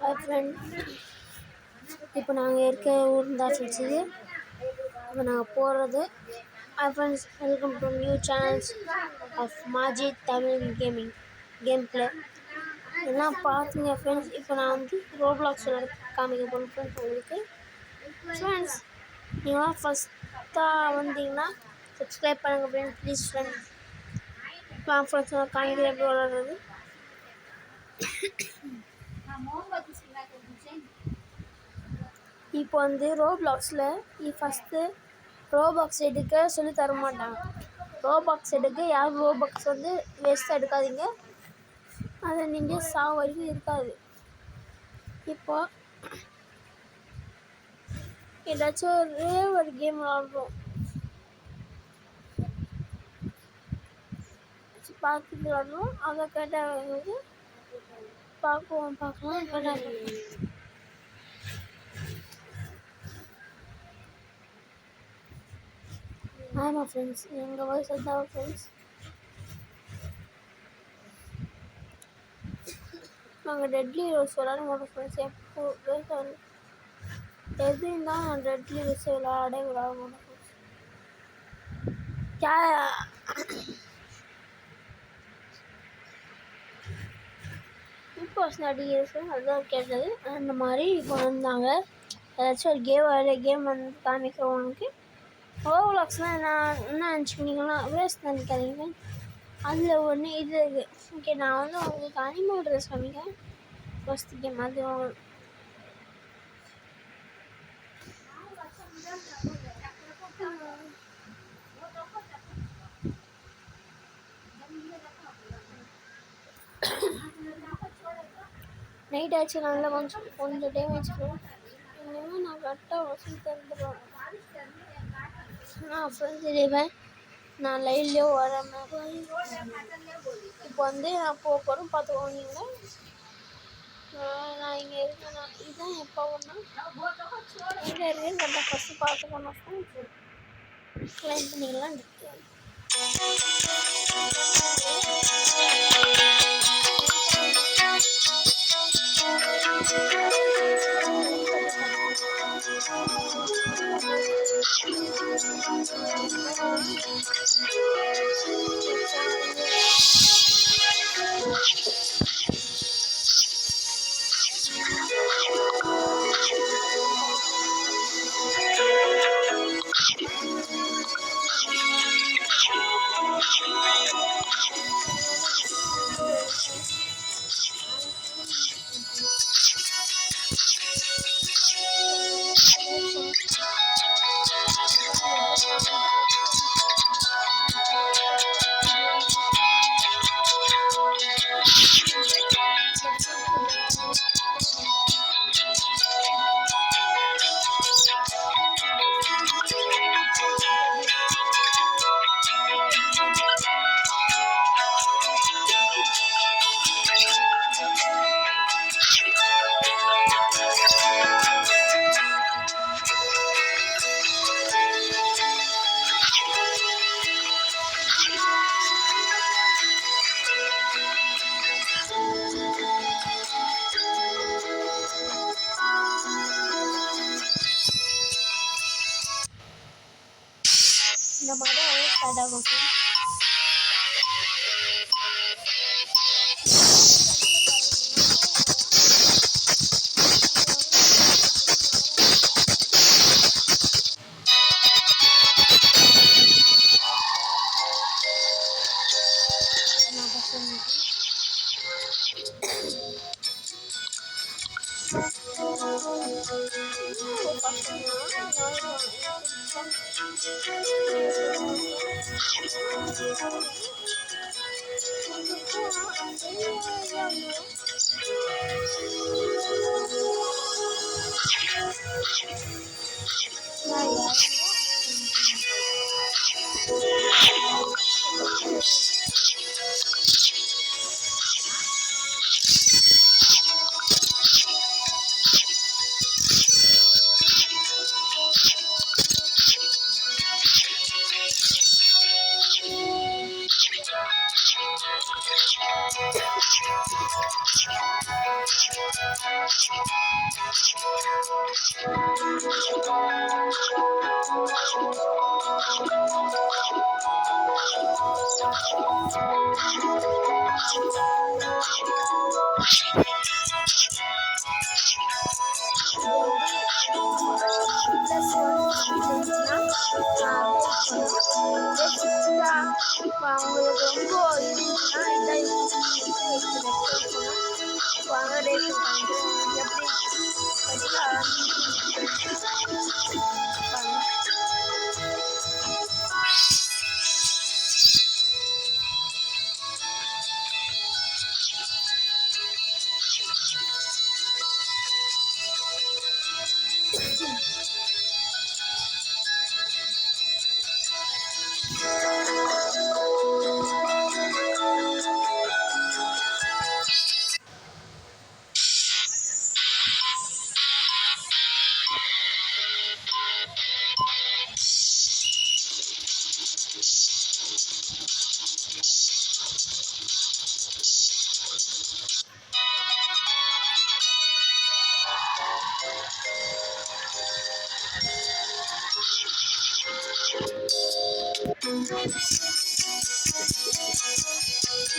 Hi friend, இப்போ நாங்கள் இருக்க ஊர் தான் வச்சுது. இப்போ நாங்கள் போகிறது. Hi friends, welcome to new channels of Majid Tamil game play. எல்லாம் பார்த்துங்க ஃப்ரெண்ட்ஸ். இப்போ நான் வந்து ரோப்ளாக்ஸ் காமிக்க போகிறேன் ஃப்ரெண்ட்ஸ் உங்களுக்கு. ஃப்ரெண்ட்ஸ், நீங்களாம் ஃபஸ்ட்டாக வந்தீங்கன்னா சப்ஸ்கிரைப் பண்ணுங்கள் ஃப்ரெண்ட்ஸ், ப்ளீஸ் ஃப்ரெண்ட்ஸ். ஃப்ரெண்ட்ஸ் காமிக்கிற எப்படி விளாடுறது. இப்போ வந்து ரோப்ளாக்ஸில் ஃபஸ்ட்டு ரோபாக்ஸ் எடுக்க சொல்லி தர மாட்டாங்க. ரோபாக்ஸ் எடுக்க யாரும் ரோபாக்ஸ் வந்து வேஸ்ட்டாக எடுக்காதீங்க. அதை நீங்கள் வரைக்கும் இருக்காது. இப்போ ஏதாச்சும் ஒரு கேம் விளாடுறோம், பார்த்து விளாடுறோம். அதை கேட்டால் பார்க்கலாம் கேட்டாங்க. ஆமாம் ஃப்ரெண்ட்ஸ், எங்கள் வயசு தான் ஃப்ரெண்ட்ஸ். நாங்கள் டெட்லி ரோஸ் விளாட மாட்டோம் ஃப்ரெண்ட்ஸ். எப்போ எது இருந்தால் நான் டெட்லி ரோஸ் விளாட மாட்டோம் ஃப்ரெண்ட்ஸ். இப்போ அடிக்கிறது அதுதான் கேட்டது. அந்த மாதிரி இப்போ வந்தாங்க. ஏதாச்சும் ஒரு கேம் வந்து காமிக்கிறவனுக்கு ரோப்ளாக்ஸ்னால் நான் என்ன நினச்சிக்கினீங்களா, வேஸ்ட் நினைக்காதீங்க. அதில் ஒன்று இது இருக்குது. ஓகே, நான் வந்து உங்களுக்கு அனிமல் ட்ரெஸ் காமிக்கிறேன். ஃபஸ்ட் கேம் அது நைட் ஆச்சு. நல்லா கொஞ்சம் டைம் ஆச்சுக்கிறோம். இனிமேல் நான் கரெக்டாக வசதி தந்துடுவேன். நான் ஃப்ரெண்ட்ஸ் இருப்பேன். நான் லைவ்லேயோ வரேன். இப்போ வந்து நான் போகிறோம் பார்த்துக்கோங்க. நான் இங்கே இருக்கேன். இதுதான் எப்போ ஒன்றா எங்கே இருக்கேன்னு கரெக்டாக ஃபஸ்ட்டு பார்த்துக்கணும். கிளைம் பண்ணிக்கலாம். இந்த மாதிரி தான் ஸ்டார்ட் ஆகும். அவங்களுக்கு ரொம்ப இருந்துச்சுன்னா இதான் வாங்க ரேஷன் பண்ணிட்டு எப்படி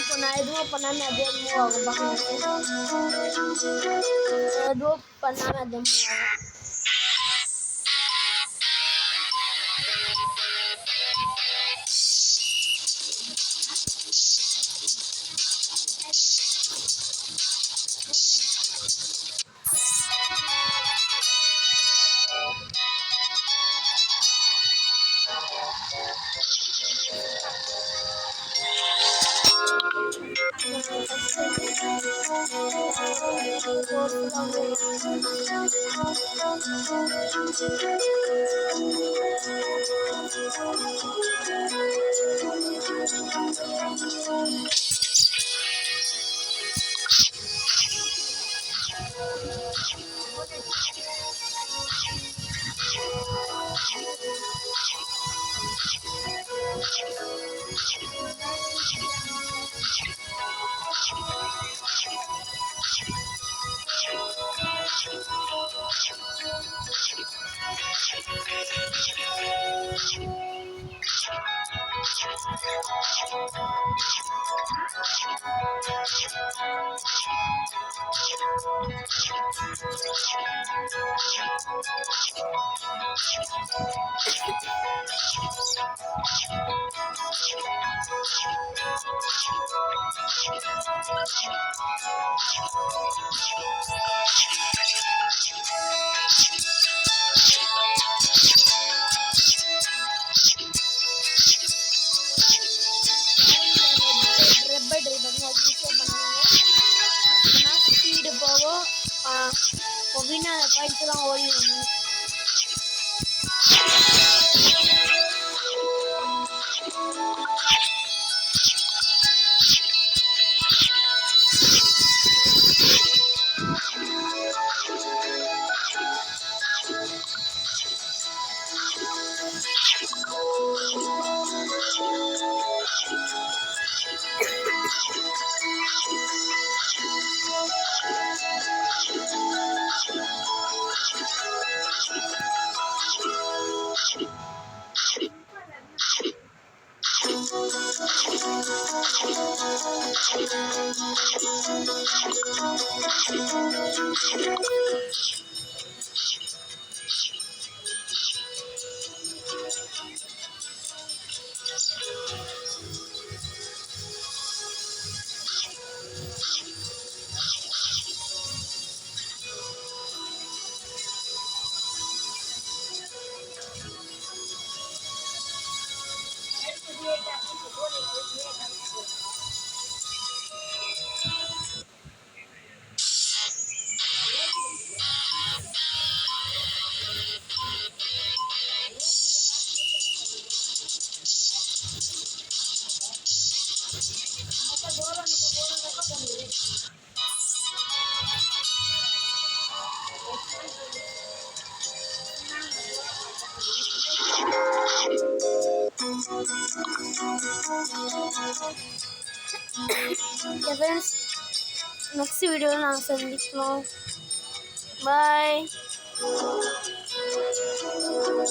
இப்போ நான் எதுவும் பண்ணாமல் அதே மூவ் ஆகும் எதுவும் பண்ணாமல் அதே மூவ் ஆகும். ஸ்பீடு போகும் அப்படின்னா அந்த பயிற்சிலாம் ஓடிடும். ஃப்ரெண்ட்ஸ், நெக்ஸ்ட் வீடியோவில் நாங்கள் சந்திக்கலாம். பாய்.